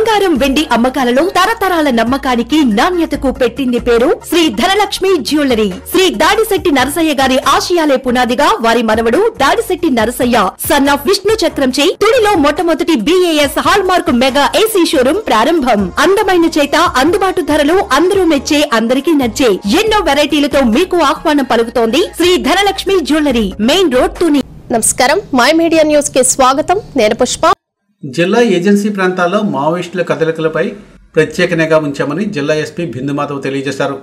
బంగారం వెండి అమ్మకాలలో తరతరాల నమ్మకానికి నాణ్యతకు పెట్టింది పేరు శ్రీ ధనలక్ష్మి జ్యువెలరీ. శ్రీ దాడిశెట్టి నరసయ్య గారి ఆశయాలే పునాదిగా వారి మనవడు దాడిశెట్టి నరసయ్య సన్ ఆఫ్ విష్ణు చక్రంచే తుడిలో మొట్టమొదటి BAS hall mark mega AC showroom ప్రారంభం. అందమైన చేత అందుబాటు ధరలు అందరూ మెచ్చే అందరికీ నచ్చే ఎన్నో వెరైటీలతో మీకు ఆహ్వానం పలుకుతోంది Sri Dhanalakshmi jewellery, main road Tuni. నమస్కారం, మై మీడియా న్యూస్ కి స్వాగతం. నేను పుష్ప. జిల్లా ఏజెన్సీ ప్రాంతాల్లో మావోయిస్టుల కదలికలపై ప్రత్యేక నిఘా ఉంచామని జిల్లా ఎస్పీ బిందుమాధవ్ తెలియజేశారు.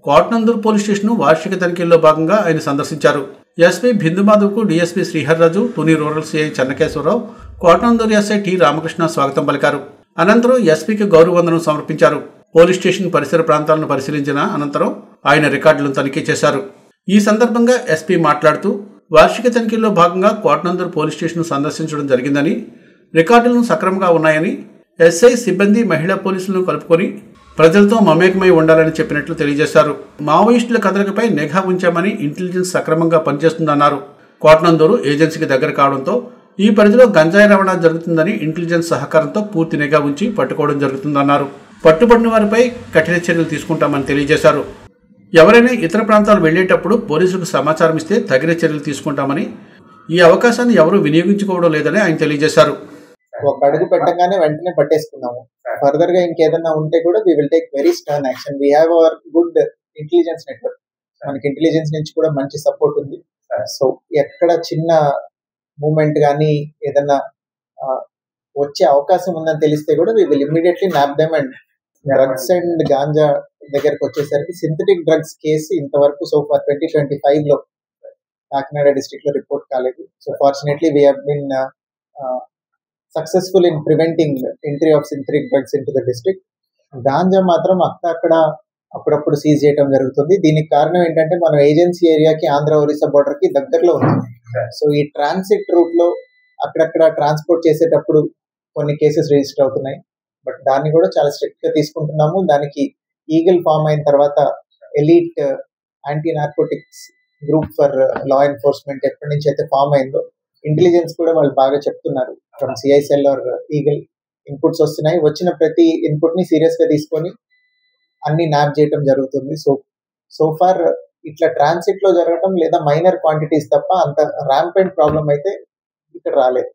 కోటనందూరు పోలీస్ స్టేషన్ వార్షిక తనిఖీల్లో భాగంగా ఆయన సందర్శించారు. ఎస్పీ బిందుమాధవ్కు DSP Sriharraju, Tuni rural CI Chennakeswararao, Kotananduru SI T Ramakrishna స్వాగతం పలికారు. అనంతరం ఎస్పీకి గౌరవ వందనం సమర్పించారు. పోలీస్ స్టేషన్ పరిసర ప్రాంతాలను పరిశీలించిన అనంతరం ఆయన రికార్డులను తనిఖీ చేశారు. ఈ సందర్భంగా ఎస్పీ మాట్లాడుతూ వార్షిక తనిఖీల్లో భాగంగా కోటనందూరు పోలీస్ స్టేషన్ సందర్శించడం జరిగిందని, రికార్డులను సక్రమంగా ఉన్నాయని, ఎస్ఐ సిబ్బంది మహిళా పోలీసులను కలుపుకొని ప్రజలతో మమేకమై ఉండాలని చెప్పినట్లు తెలియజేశారు. మావోయిస్టుల కదలికపై నిఘా ఉంచామని, ఇంటెలిజెన్స్ సక్రమంగా పనిచేస్తుందన్నారు. కోటనందూరు ఏజెన్సీకి దగ్గర కావడంతో ఈ పరిధిలో గంజాయి రవాణా జరుగుతుందని ఇంటెలిజెన్స్ సహకారంతో పూర్తి నిఘా ఉంచి పట్టుకోవడం జరుగుతుందన్నారు. పట్టుబడిన వారిపై కఠిన చర్యలు తీసుకుంటామని తెలియజేశారు. ఎవరైనా ఇతర ప్రాంతాలు వెళ్లేటప్పుడు పోలీసులకు సమాచారం ఇస్తే తగిన చర్యలు తీసుకుంటామని, ఈ అవకాశాన్ని ఎవరూ వినియోగించుకోవడం లేదని ఆయన తెలియజేశారు. ఒక అడుగు పెట్టగానే వెంటనే పట్టేసుకున్నాము. ఫర్దర్ గా ఇంకేదన్నా ఉంటే కూడా we will take very stern action. We have our good intelligence network. మనకి ఇంటెలిజెన్స్ నుంచి కూడా మంచి సపోర్ట్ ఉంది. సో ఎక్కడ చిన్న మూమెంట్ కానీ ఏదన్నా వచ్చే అవకాశం ఉందని తెలిస్తే కూడా we will immediately nab them. And drugs and ganja దగ్గరకు వచ్చేసరికి సింథటిక్ డ్రగ్స్ కేసు ఇంతవరకు సో ఫార్ 2025 లో కాకినాడ డిస్ట్రిక్ట్ లో రిపోర్ట్ కాలేదు. So fortunately we have been successful in preventing entry of synthetic drugs into the district. Ganja మాత్రం అక్కడ అప్పుడప్పుడు seize చేయడం జరుగుతుంది. దీనికి కారణం ఏంటంటే మనం ఏజెన్సీ ఏరియాకి ఆంధ్ర ఒరిస్సా బోర్డర్ కి దగ్గరలో ఉంది. సో ఈ ట్రాన్సిట్ రూట్ లో అక్కడక్కడ ట్రాన్స్పోర్ట్ చేసేటప్పుడు కొన్ని కేసెస్ రిజిస్టర్ అవుతున్నాయి. బట్ దాన్ని కూడా చాలా స్ట్రిక్ట్ గా తీసుకుంటున్నాము. దానికి ఈగల్ ఫామ్ అయిన తర్వాత elite anti narcotics group for law enforcement ఎప్పటి నుంచి అయితే ఫామ్ అయిందో, ఇంటెలిజెన్స్ కూడా వాళ్ళు బాగా చెప్తున్నారు. From CISL or Eagle inputs వస్తున్నాయి. వచ్చిన ప్రతి ఇన్పుట్ ని సీరియస్ గా తీసుకొని అన్ని న్యాప్ చేయడం జరుగుతుంది. సో ఫార్ ఇట్లా ట్రాన్సిట్ లో జరగడం లేదా మైనర్ క్వాంటిటీస్ తప్ప అంత ర్యాంపెంట్ ప్రాబ్లం అయితే ఇక్కడ రాలేదు.